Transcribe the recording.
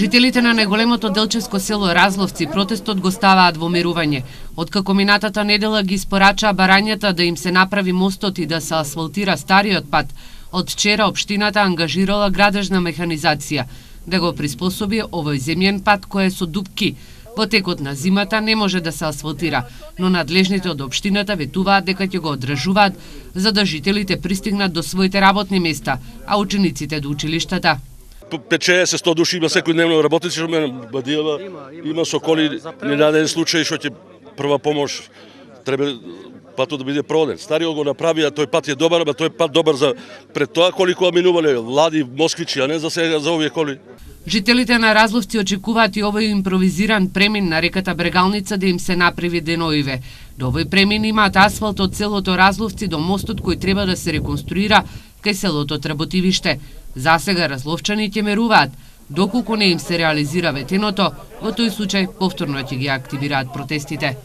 Жителите на најголемото делчевско село Разловци протестот го ставаат во мерување. Откако минатата недела ги испорачаа барањата да им се направи мостот и да се асфалтира стариот пат, од вчера општината ангажирала градежна механизација да го приспособи овој земјен пат кој е со дупки. Во текот на зимата не може да се асфалтира, но надлежните од општината ветуваат дека ќе го одржуваат за да жителите пристигнат до своите работни места, а учениците до училиштата. 50-100 души има секојдневно работници, што мене бадијава, има со коли ненаден случај што ќе прва помош треба патот да биде проводен. Стариот го направија, тој пат е добар, а тој пат добар за пред тоа колку минувале лади, москвичи, а не за сега за овие коли. Жителите на Разловци очекуваат и овој импровизиран премин на реката Брегалница да им се направи деноиве. До овој премин имаат асфалт од селото Разловци до мостот кој треба да се реконструира кај селото Тработивиште. За сега разловчаните меруваат, доколку не им се реализира ветеното, во тој случај повторно ќе ги активираат протестите.